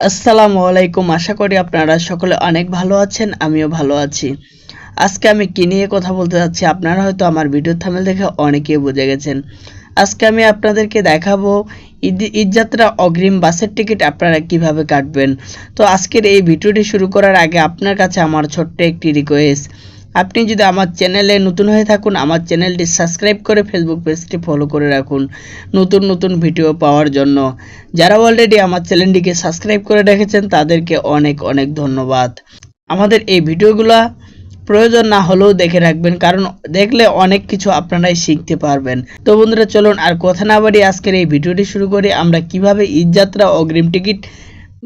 আসসালামু আলাইকুম। আশা করি আপনারা সকলে অনেক ভালো আছেন, আমিও ভালো আছি। আজকে আমি কি নিয়ে কথা বলতে যাচ্ছি আপনারা হয়তো আমার ভিডিও থাম্বনেল দেখে অনেকেই বুঝে গেছেন। আজকে আমি আপনাদেরকে দেখাবো ঈদযাত্রা অগ্রিম বাসের টিকিট আপনারা কিভাবে কাটবেন। তো আজকের এই ভিডিওটি শুরু করার আগে আপনার কাছে আমার ছোট্ট একটি রিকোয়েস্ট, আপনি যদি আমার চ্যানেলে নতুন হয়ে থাকুন আমার চ্যানেলটি সাবস্ক্রাইব করে ফেসবুক পেজটি ফলো করে রাখুন নতুন নতুন ভিডিও পাওয়ার জন্য। যারা অলরেডি আমার চ্যানেলটিকে সাবস্ক্রাইব করে রেখেছেন তাদেরকে অনেক অনেক ধন্যবাদ। আমাদের এই ভিডিওগুলো প্রয়োজন না হলেও দেখে রাখবেন, কারণ দেখলে অনেক কিছু আপনারাই শিখতে পারবেন। তো বন্ধুরা চলুন আর কথা না বাড়িয়ে আজকের এই ভিডিওটি শুরু করি। আমরা কিভাবে ঈদযাত্রা অগ্রিম টিকিট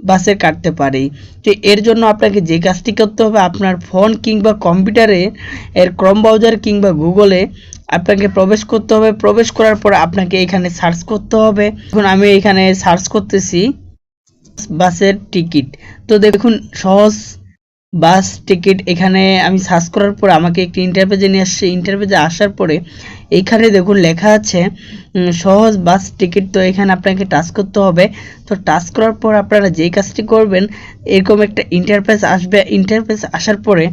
বাসে কাটতে পারি। তো এর জন্য আপনাকে যে কাজটি করতে হবে, আপনার ফোন কিংবা কম্পিউটারে এর ক্রোম ব্রাউজার কিংবা গুগলে আপনাকে প্রবেশ করতে হবে। প্রবেশ করার পর আপনাকে এখানে সার্চ করতে হবে। এখন আমি এখানে সার্চ করতেছি বাসের টিকিট। তো দেখুন সহজ বাস টিকিট, এখানে আমি সার্চ করার পর আমাকে একটি ইন্টারপেজে নিয়ে আসছে। ইন্টারপেজে আসার পরে এইখানে দেখুন লেখা আছে সহজ বাস টিকিট। তো এখানে আপনাকে টাচ করতে হবে। তো টাচ করার পর আপনারা যেই কাজটি করবেন, এরকম একটা ইন্টারফেস আসবে। ইন্টারফেস আসার পরে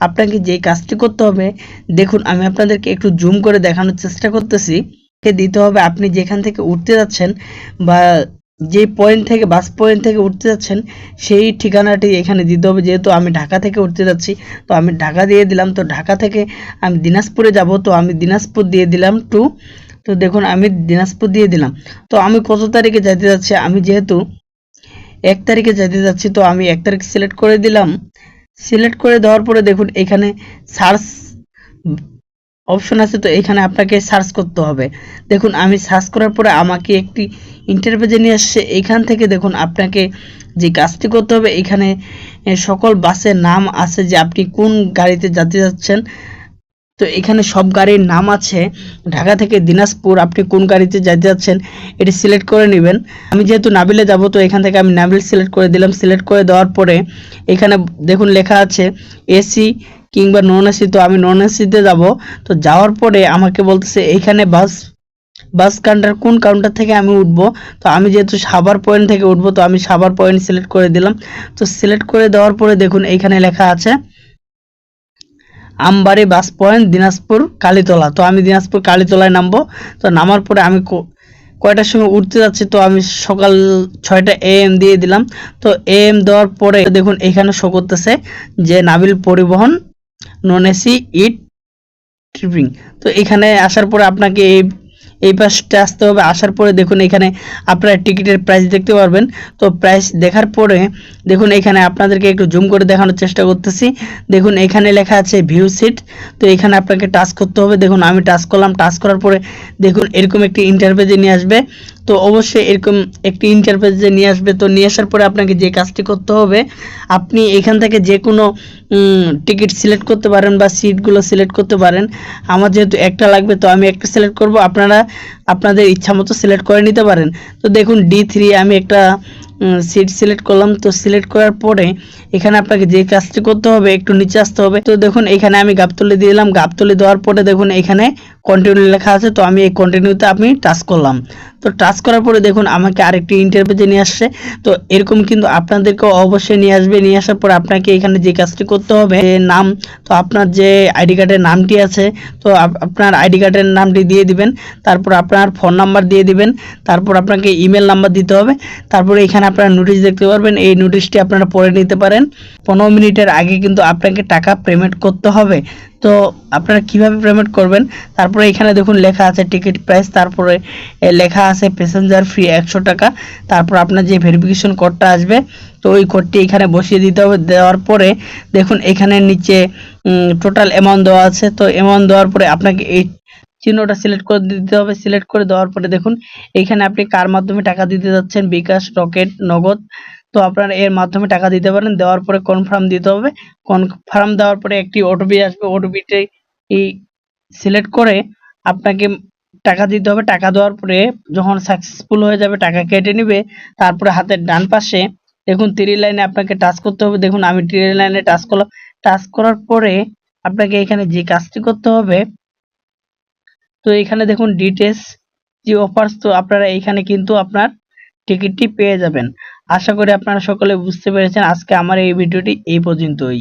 আপনাকে যেই কাজটি করতে হবে, দেখুন আমি আপনাদেরকে একটু জুম করে দেখানোর চেষ্টা করতেছি। দিতে হবে আপনি যেখান থেকে উঠতে যাচ্ছেন বা যে পয়েন্ট থেকে বাস পয়েন্ট থেকে উঠতে যাচ্ছেন সেই ঠিকানাটি এখানে দিতে হবে। যেহেতু আমি ঢাকা থেকে উঠতে যাচ্ছি তো আমি ঢাকা দিয়ে দিলাম। তো ঢাকা থেকে আমি দিনাজপুরে যাব, তো আমি দিনাজপুর দিয়ে দিলাম টু। তো দেখুন আমি দিনাজপুর দিয়ে দিলাম। তো আমি কত তারিখে যেতে যাচ্ছি, আমি যেহেতু 1 তারিখে যেতে যাচ্ছি তো আমি 1 তারিখ সিলেক্ট করে দিলাম। সিলেক্ট করে দেওয়ার পরে দেখুন এখানে সার্চ অপশন আছে, তো এখানে আপনাকে সার্চ করতে হবে। দেখুন আমি সার্চ করার পরে আমাকে একটি ইন্টারপেজে নিয়ে আসছে। এখান থেকে দেখুন আপনাকে যে কাজটি করতে হবে, এখানে সকল বাসের নাম আছে যে আপনি কোন গাড়িতে যেতে যাচ্ছেন। তো এখানে সব গাড়ির নাম আছে। ঢাকা থেকে দিনাজপুর আপনি কোন গাড়িতে যেতে যাচ্ছেন এটি সিলেক্ট করে নেবেন। আমি যেহেতু নাবিলে যাব তো এখান থেকে আমি নাবিল সিলেক্ট করে দিলাম। সিলেক্ট করে দেওয়ার পরে এখানে দেখুন লেখা আছে এসি কিংবা নন এসি। তো আমি নন এসিতে যাব। তো যাওয়ার পরে আমাকে বলতেছে এইখানে বাস কাউন্টার কোন কাউন্টার থেকে আমি উঠব। তো আমি যেহেতু সাভার পয়েন্ট থেকে উঠব তো আমি সাভার পয়েন্ট সিলেক্ট করে দিলাম। তো সিলেক্ট করে দেওয়ার পরে দেখুন এইখানে লেখা আছে আমবাড়ি বাস পয়েন্ট দিনাজপুর কালীতলা। তো আমি দিনাজপুর কালীতলায় নামবো। তো নামার পরে আমি কয়টার সময় উঠতে যাচ্ছি, তো আমি সকাল 6টা AM দিয়ে দিলাম। তো AM দেওয়ার পরে দেখুন এখানে শো করতেছে যে নাবিল পরিবহন নন এসি ইট ট্রিপিং। তো এখানে আসার পরে আপনাকে এই পাশটা আসতে হবে। আসার পরে দেখুন এখানে আপনারা টিকিটের প্রাইস দেখতে পারবেন। তো প্রাইস দেখার পরে দেখুন এখানে আপনাদেরকে একটু জুম করে দেখানোর চেষ্টা করতেছি। দেখুন এখানে লেখা আছে ভিউ সিট। তো এখানে আপনাকে টাচ করতে হবে। দেখুন আমি টাচ করলাম। টাচ করার পরে দেখুন এরকম একটি ইন্টারপেজে নিয়ে আসবে। তো অবশ্যই এরকম একটি ইন্টারপেজে নিয়ে আসবে। তো নিয়ে আসার পরে আপনাকে যে কাজটি করতে হবে, আপনি এখান থেকে যে কোনো টিকিট সিলেক্ট করতে পারেন বা সিটগুলো সিলেক্ট করতে পারেন। আমার যেহেতু একটা লাগবে তো আমি একটা সিলেক্ট করব, আপনারা আপনাদের ইচ্ছা মতো সিলেক্ট করে নিতে পারেন। তো দেখুন D3 আমি একটা সিট সিলেক্ট করলাম। তো সিলেক্ট করার পরে এখানে আপনাকে যে কাজটি করতে হবে একটু নিচে আসতে হবে। তো দেখুন এখানে আমি গাবতলি দিয়ে দিলাম। গাবতলি দেওয়ার পরে দেখুন এখানে কন্টিনিউ লেখা আছে, তো আমি এই কন্টিনিউতে আমি টাচ করলাম। তো টাচ করার পরে দেখুন আমাকে আরেকটি ইন্টারপেজে নিয়ে আসছে। তো এরকম কিন্তু আপনাদেরকেও অবশ্যই নিয়ে আসবে। নিয়ে আসার পর আপনাকে এখানে যে কাজটি করতে হবে নাম, তো আপনার যে আইডি কার্ডের নামটি আছে তো আপনার আইডি কার্ডের নামটি দিয়ে দিবেন। তারপর আপনার ফোন নাম্বার দিয়ে দিবেন। তারপর আপনাকে ইমেল নাম্বার দিতে হবে। তারপরে এখানে আপনারা নোটিশ দেখতে পারবেন। এই নোটিশটি আপনারা পড়ে নিতে পারেন। 15 মিনিটের আগে কিন্তু আপনাকে টাকা পেমেন্ট করতে হবে। তো আপনারা কিভাবে পেমেন্ট করবেন, তারপরে এখানে দেখুন লেখা আছে টিকিট প্রাইস। তারপরে লেখা আছে প্যাসেঞ্জার ফি 100 টাকা। তারপর আপনার যে ভেরিফিকেশন কোডটা আসবে তো ওই কোডটি এখানে বসিয়ে দিতে হবে। দেওয়ার পরে দেখুন এখানে নিচে টোটাল অ্যামাউন্ট দেওয়া আছে। তো অ্যামাউন্ট দেওয়ার পরে আপনাকে এই চিহ্নটা সিলেক্ট করে দিতে হবে। সিলেক্ট করে দেওয়ার পরে দেখুন এইখানে আপনি কার মাধ্যমে টাকা দিতে যাচ্ছেন, বিকাশ, রকেট, নগদ। তো আপনারা এর মাধ্যমে টাকা দিতে পারেন। দেওয়ার পরে কনফার্ম দিতে হবে। কনফার্ম দেওয়ার পরে একটি ওটিপি আসবে। ওটিপিটি সিলেক্ট করে আপনাকে টাকা দিতে হবে। টাকা দেওয়ার পরে যখন সাকসেসফুল হয়ে যাবে টাকা কেটে নেবে। তারপরে হাতের ডান পাশে দেখুন 3 লাইনে আপনাকে টাচ করতে হবে। দেখুন আমি 3 লাইনে টাচ করলাম। টাচ করার পরে আপনাকে এখানে যে কাজটি করতে হবে, তো এখানে দেখুন ডিটেলস যে অফার্স, তো আপনারা এইখানে কিন্তু আপনার টিকিটটি পেয়ে যাবেন। আশা করি আপনারা সকলে বুঝতে পেরেছেন। আজকে আমার এই ভিডিওটি এই পর্যন্তই।